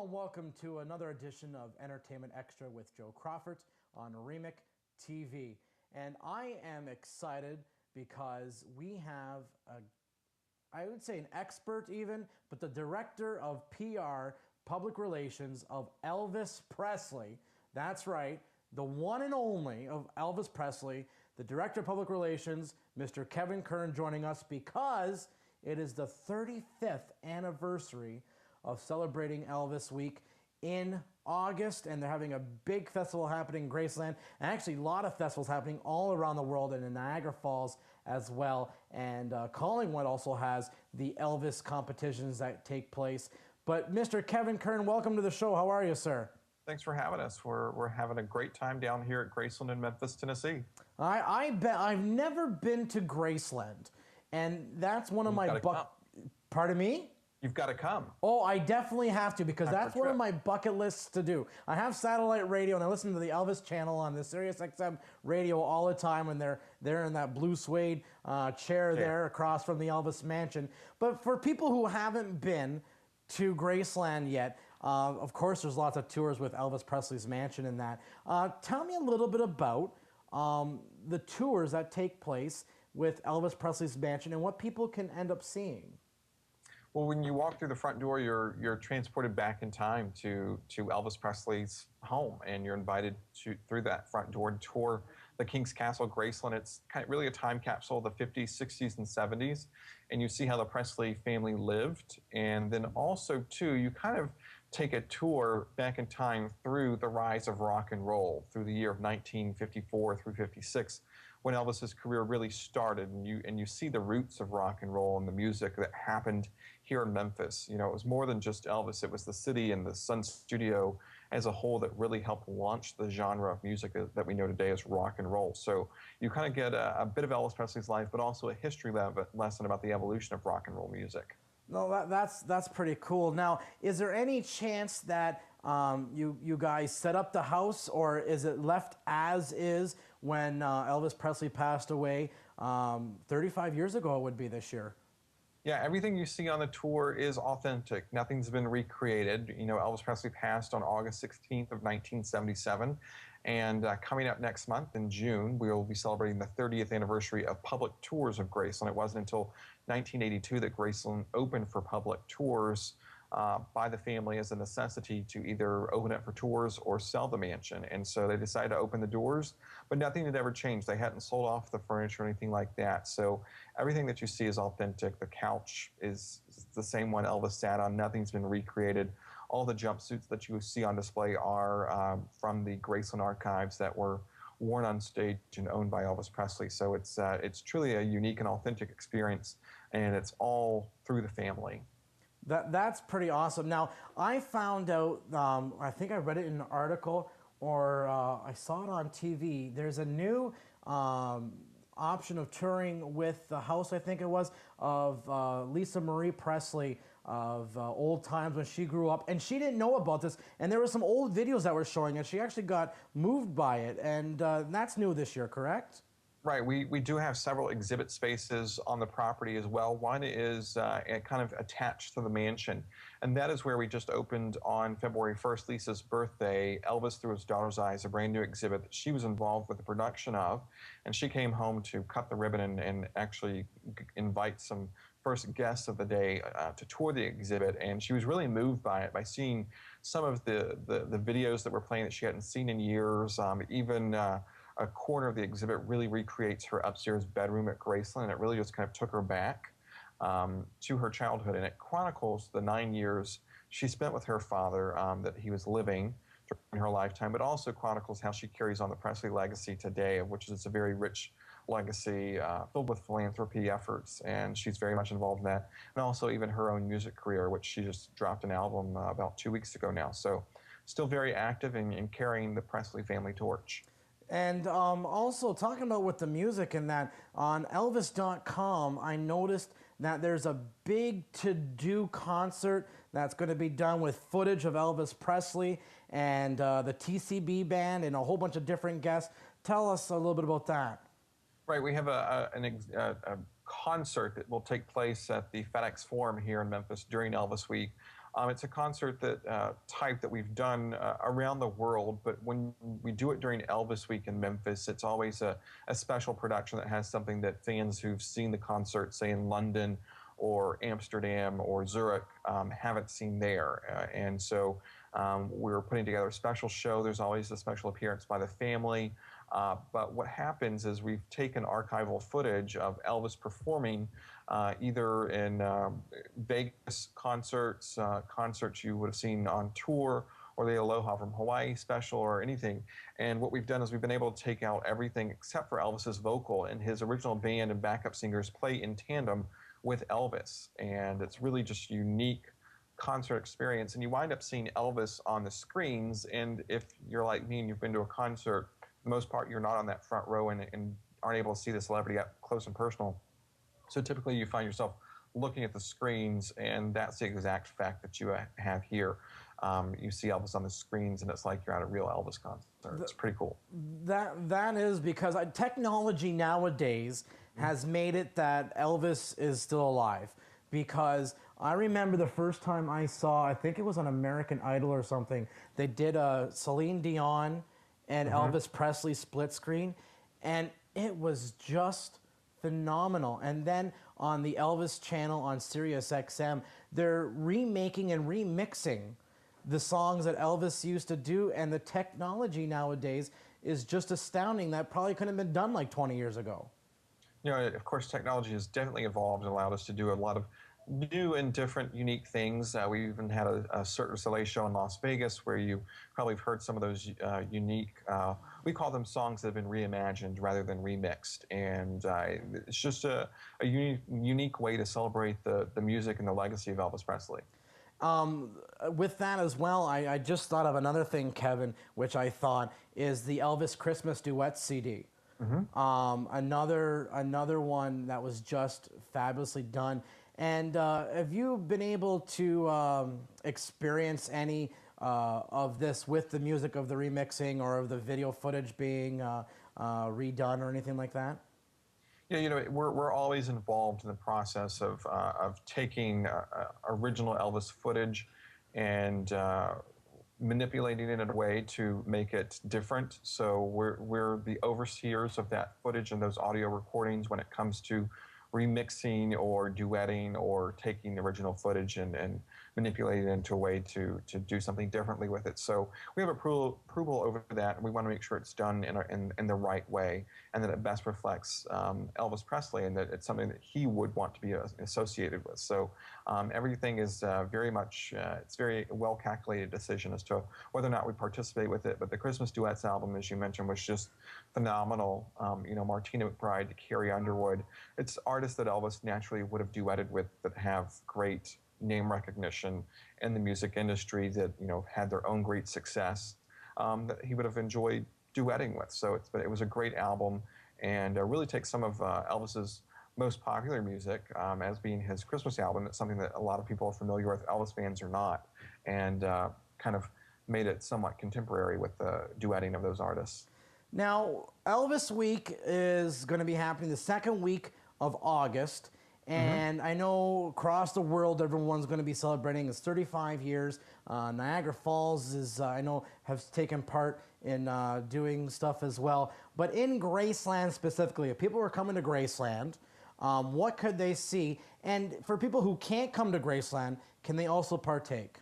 Hello and welcome to another edition of Entertainment Extra with Joe Crawford on Remic TV. And I am excited because we have I would say an expert even, but the director of PR, public relations of Elvis Presley. That's right, the one and only of Elvis Presley, the director of public relations, Mr. Kern, joining us because it is the 35th anniversary of celebrating Elvis Week in August, and they're having a big festival happening in Graceland, and actually a lot of festivals happening all around the world and in Niagara Falls as well. And Collingwood also has the Elvis competitions that take place. But Mr. Kern, welcome to the show. How are you, sir? Thanks for having us. We're having a great time down here at Graceland in Memphis, Tennessee. I bet I've never been to Graceland, and that's one of my Pardon me? You've got to come. Oh, I definitely have to, because that's one of my bucket lists to do. I have satellite radio, and I listen to the Elvis channel on the Sirius XM radio all the time, and they're in that blue suede chair there across from the Elvis Mansion. But for people who haven't been to Graceland yet, of course, there's lots of tours with Elvis Presley's mansion and that. Tell me a little bit about the tours that take place with Elvis Presley's mansion and what people can end up seeing. Well, when you walk through the front door, you're transported back in time to Elvis Presley's home, and you're invited through that front door to tour the King's Castle, Graceland. It's really a time capsule of the 50s, 60s, and 70s, and you see how the Presley family lived. And then also, too, you kind of take a tour back in time through the rise of rock and roll, through the year of 1954 through 56, when Elvis's career really started, and you see the roots of rock and roll and the music that happened here in Memphis. You know, it was more than just Elvis. It was the city and the Sun Studio as a whole that really helped launch the genre of music that we know today as rock and roll. So you kind of get a bit of Elvis Presley's life, but also a history lesson about the evolution of rock and roll music. No, that's pretty cool. Now, is there any chance that you guys set up the house, or is it left as is when Elvis Presley passed away 35 years ago? It would be this year. Yeah, everything you see on the tour is authentic. Nothing's been recreated. You know, Elvis Presley passed on August 16th of 1977. And coming up next month in June, we will be celebrating the 30th anniversary of public tours of Graceland. It wasn't until 1982 that Graceland opened for public tours by the family as a necessity to either open it for tours or sell the mansion. And so they decided to open the doors, but nothing had ever changed. They hadn't sold off the furniture or anything like that. So everything that you see is authentic. The couch is the same one Elvis sat on. Nothing's been recreated. All the jumpsuits that you see on display are from the Graceland archives that were worn on stage and owned by Elvis Presley. So it's truly a unique and authentic experience, and it's all through the family. That's pretty awesome. Now, I found out, I think I read it in an article, or I saw it on TV. There's a new option of touring with the house, I think it was, of Lisa Marie Presley, of old times when she grew up, and she didn't know about this, and there were some old videos that were showing it. She actually got moved by it, and that's new this year, correct? Right. We do have several exhibit spaces on the property as well. One is kind of attached to the mansion, and that is where we just opened on February 1st, Lisa's birthday, Elvis Through His Daughter's Eyes, a brand new exhibit that she was involved with the production of, and she came home to cut the ribbon and actually invite some first guests of the day to tour the exhibit, and she was really moved by it, by seeing some of the videos that were playing that she hadn't seen in years, even a corner of the exhibit really recreates her upstairs bedroom at Graceland, and it really just kind of took her back to her childhood, and it chronicles the 9 years she spent with her father that he was living during her lifetime, but also chronicles how she carries on the Presley legacy today, which is a very rich legacy filled with philanthropy efforts, and she's very much involved in that, and also even her own music career, which she just dropped an album about 2 weeks ago now, so still very active in carrying the Presley family torch. And also, talking about with the music and that, on Elvis.com, I noticed that there's a big to-do concert that's going to be done with footage of Elvis Presley and the TCB band and a whole bunch of different guests. Tell us a little bit about that. Right, we have a concert that will take place at the FedEx Forum here in Memphis during Elvis Week. It's a concert type that we've done around the world, but when we do it during Elvis Week in Memphis, it's always a special production that has something that fans who've seen the concert, say in London or Amsterdam or Zurich, haven't seen there. And so we're putting together a special show. There's always a special appearance by the family. But what happens is we've taken archival footage of Elvis performing either in Vegas concerts, concerts you would have seen on tour, or the Aloha from Hawaii special, or anything. And what we've done is we've been able to take out everything except for Elvis's vocal, and his original band and backup singers play in tandem with Elvis. And it's really just a unique concert experience. And you wind up seeing Elvis on the screens, and if you're like me and you've been to a concert, for the most part you're not on that front row and aren't able to see the celebrity up close and personal. So typically you find yourself looking at the screens, and that's the exact fact that you have here. You see Elvis on the screens, and it's like you're at a real Elvis concert. It's pretty cool. That is because technology nowadays has made it that Elvis is still alive. Because I remember the first time I saw, I think it was on American Idol or something, they did a Celine Dion and Elvis Presley split screen, and it was just phenomenal. And then on the Elvis channel on Sirius XM, they're remaking and remixing the songs that Elvis used to do, and the technology nowadays is just astounding. That probably couldn't have been done like 20 years ago. You know, of course, technology has definitely evolved and allowed us to do a lot of new and different, unique things. We even had a Cirque du Soleil show in Las Vegas where you probably have heard some of those unique, we call them songs that have been reimagined rather than remixed. And it's just a unique way to celebrate the music and the legacy of Elvis Presley. With that as well, I just thought of another thing, Kevin, which I thought is the Elvis Christmas Duets CD. Another one that was just fabulously done. And have you been able to experience any of this with the music of the remixing or of the video footage being redone or anything like that? Yeah, you know, we're always involved in the process of taking original Elvis footage and manipulating it in a way to make it different. So we're the overseers of that footage and those audio recordings when it comes to remixing or duetting or taking the original footage and manipulating it into a way to do something differently with it. So we have approval over that, and we want to make sure it's done in the right way, and that it best reflects Elvis Presley, and that it's something that he would want to be associated with. So everything is very much, it's very well calculated decision as to whether or not we participate with it. But the Christmas Duets album, as you mentioned, was just phenomenal. You know, Martina McBride to Carrie Underwood. It's artists that Elvis naturally would have duetted with that have great name recognition in the music industry, that, you know, had their own great success, that he would have enjoyed duetting with. So it was a great album, and really takes some of Elvis's most popular music as being his Christmas album. It's something that a lot of people are familiar with, Elvis fans are not, and kind of made it somewhat contemporary with the duetting of those artists. Now, Elvis Week is going to be happening the second week of August. And I know across the world, everyone's going to be celebrating its 35 years. Niagara Falls is, I know, has taken part in doing stuff as well. But in Graceland specifically, if people are coming to Graceland, what could they see? And for people who can't come to Graceland, can they also partake?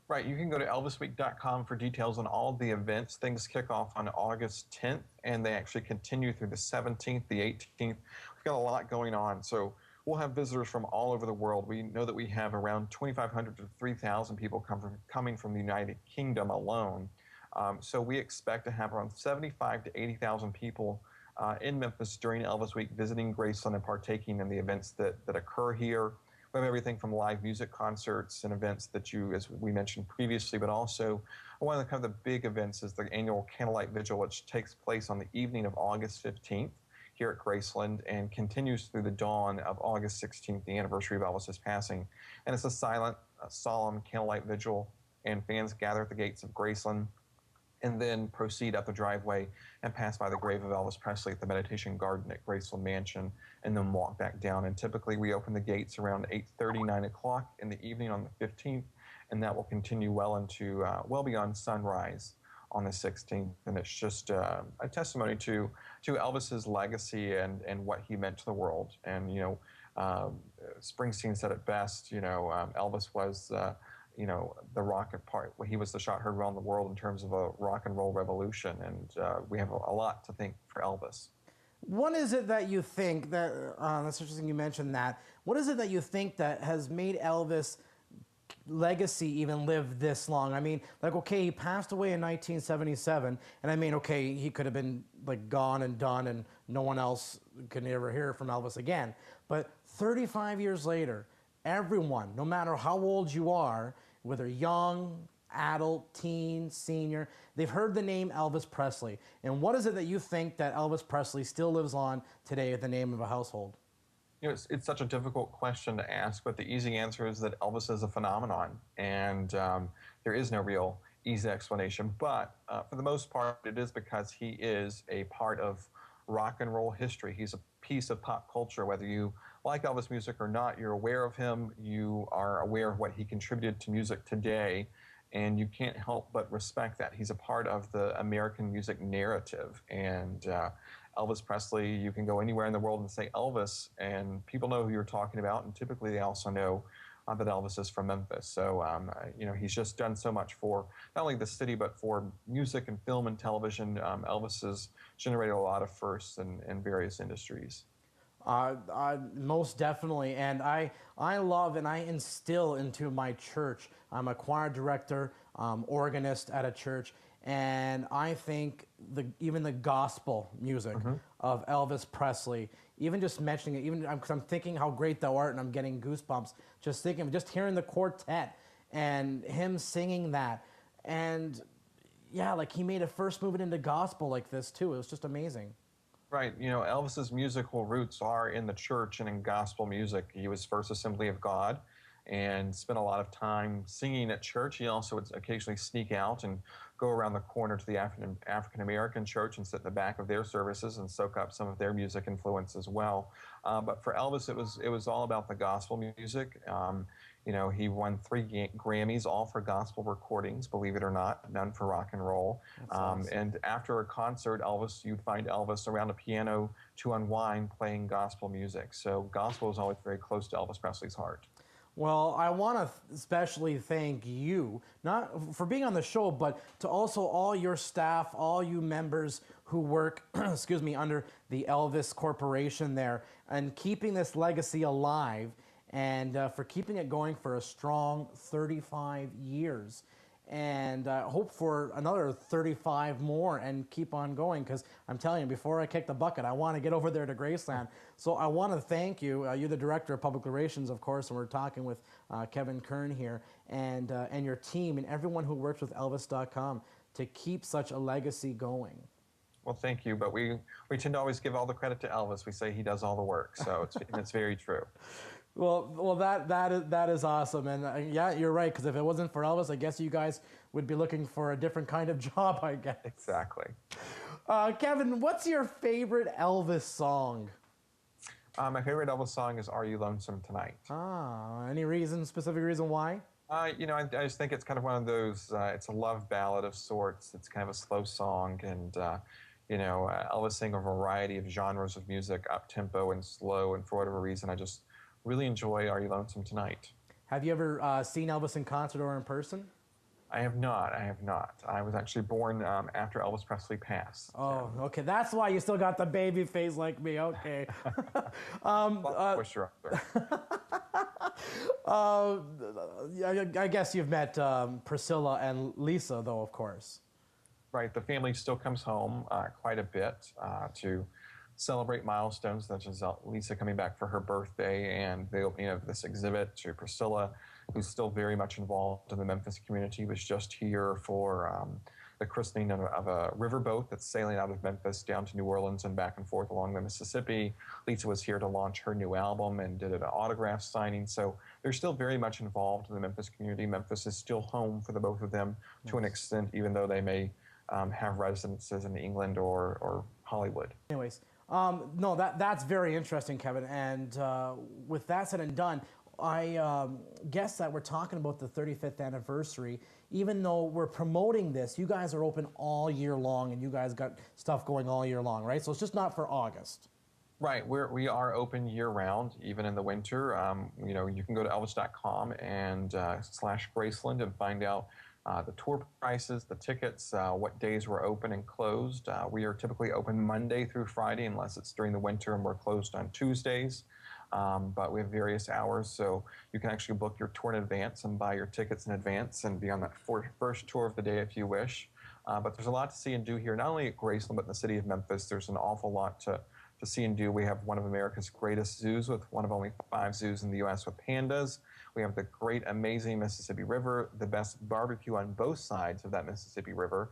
Right, you can go to elvisweek.com for details on all the events. Things kick off on August 10th, and they actually continue through the 17th, the 18th. We've got a lot going on, so we'll have visitors from all over the world. We know that we have around 2,500 to 3,000 people coming from the United Kingdom alone. So we expect to have around 75 to 80,000 people in Memphis during Elvis Week visiting Graceland and partaking in the events that occur here. We have everything from live music concerts and events that as we mentioned previously, but also one of the kind of the big events is the annual Candlelight Vigil, which takes place on the evening of August 15th here at Graceland and continues through the dawn of August 16th, the anniversary of Elvis's passing. And it's a silent, solemn candlelight vigil, and fans gather at the gates of Graceland and then proceed up the driveway and pass by the grave of Elvis Presley at the Meditation Garden at Graceland Mansion, and then walk back down. And typically we open the gates around 8:30, 9 o'clock in the evening on the 15th, and that will continue well into, well beyond sunrise on the 16th. And it's just a testimony to Elvis's legacy and what he meant to the world. And, Springsteen said it best, Elvis was, the rocket part. He was the shot heard around the world in terms of a rock and roll revolution, and we have a lot to thank for Elvis. What is it that you think that, that's interesting you mentioned that, what is it that you think that has made Elvis legacy even live this long? I mean, like, okay, he passed away in 1977, and I mean, okay, he could have been like gone and done, and no one else could ever hear from Elvis again. But 35 years later, everyone, no matter how old you are, whether young, adult, teen, senior, they've heard the name Elvis Presley. And what is it that you think that Elvis Presley still lives on today at the name of a household? It's such a difficult question to ask, but the easy answer is that Elvis is a phenomenon, and there is no real easy explanation. But for the most part, it is because he is a part of rock and roll history. He's a piece of pop culture. Whether you like Elvis music or not, you're aware of him. You are aware of what he contributed to music today, and you can't help but respect that. He's a part of the American music narrative, and Elvis Presley, you can go anywhere in the world and say Elvis, and people know who you're talking about, and typically they also know that Elvis is from Memphis. So, he's just done so much for not only the city, but for music and film and television. Elvis has generated a lot of firsts in various industries. Most definitely, and I love and I instill into my church. I'm a choir director, organist at a church, and I think even the gospel music of Elvis Presley, even just mentioning it, even because I'm thinking how great thou art, and I'm getting goosebumps just thinking, just hearing the quartet and him singing that, and yeah, like he made a first movement into gospel like this too. It was just amazing. Right. Elvis's musical roots are in the church and in gospel music. He was First Assembly of God and spent a lot of time singing at church. He also would occasionally sneak out and go around the corner to the African American church and sit in the back of their services and soak up some of their music influence as well. But for Elvis, it was all about the gospel music. He won 3 Grammys, all for gospel recordings, believe it or not, none for rock and roll. Awesome. And after a concert, you'd find Elvis around a piano to unwind, playing gospel music. So gospel is always very close to Elvis Presley's heart. Well, I want to especially thank you, not for being on the show, but to also all your staff, all you members who work, excuse me, under the Elvis Corporation there, and keeping this legacy alive, and for keeping it going for a strong 35 years. And hope for another 35 more and keep on going, because I'm telling you, before I kick the bucket, I want to get over there to Graceland. So I want to thank you. You're the Director of Public Relations, of course, and we're talking with Kevin Kern here, and your team and everyone who works with Elvis.com to keep such a legacy going. Well, thank you, but we tend to always give all the credit to Elvis. We say he does all the work, so it's very true. Well, that is awesome, and yeah, you're right. Because if it wasn't for Elvis, I guess you guys would be looking for a different kind of job, I guess. Exactly. Kevin, what's your favorite Elvis song? My favorite Elvis song is "Are You Lonesome Tonight?" Any specific reason why? I just think it's kind of one of those. It's a love ballad of sorts. It's kind of a slow song, and Elvis sang a variety of genres of music, up tempo and slow, and for whatever reason, I just really enjoy "Are You Lonesome Tonight?" Have you ever seen Elvis in concert or in person? I have not. I was actually born after Elvis Presley passed. Oh, okay. That's why you still got the baby face like me. Okay. I guess you've met Priscilla and Lisa, though, of course. Right. The family still comes home quite a bit to celebrate milestones, such as Lisa coming back for her birthday and the opening of this exhibit, to Priscilla, who's still very much involved in the Memphis community, was just here for the christening of a riverboat that's sailing out of Memphis down to New Orleans and back and forth along the Mississippi. Lisa was here to launch her new album and did an autograph signing. So they're still very much involved in the Memphis community. Memphis is still home for the both of them to an extent, even though they may have residences in England or Hollywood. Anyways, no, that's very interesting, Kevin. And with that said and done, I guess that we're talking about the 35th anniversary. Even though we're promoting this, you guys are open all year long, and you guys got stuff going all year long, right? So it's just not for August. Right, we are open year-round, even in the winter. You know, you can go to elvis.com and /Graceland and find out the tour prices, the tickets, what days we're open and closed. We are typically open Monday through Friday, unless it's during the winter, and we're closed on Tuesdays. But we have various hours, so you can actually book your tour in advance and buy your tickets in advance and be on that first tour of the day if you wish. But there's a lot to see and do here, not only at Graceland, but in the city of Memphis. There's an awful lot to see and do. We have one of America's greatest zoos, with one of only 5 zoos in the U.S. with pandas. We have the great, amazing Mississippi River, the best barbecue on both sides of that Mississippi River,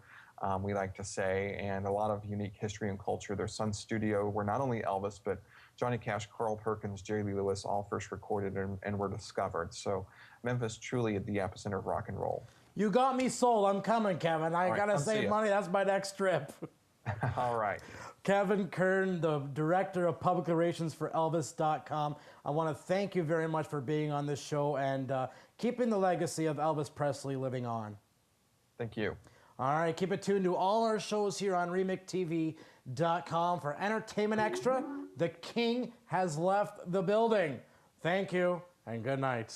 we like to say, and a lot of unique history and culture. Their Sun Studio, where not only Elvis, but Johnny Cash, Carl Perkins, Jerry Lee Lewis all first recorded and were discovered. So Memphis truly at the epicenter of rock and roll. You got me sold. I'm coming, Kevin. I gotta save money. That's my next trip. All right. Kevin Kern, the Director of Public Relations for Elvis.com. I want to thank you very much for being on this show and keeping the legacy of Elvis Presley living on. Thank you. All right, keep it tuned to all our shows here on RemixTV.com. For Entertainment Extra, the King has left the building. Thank you and good night.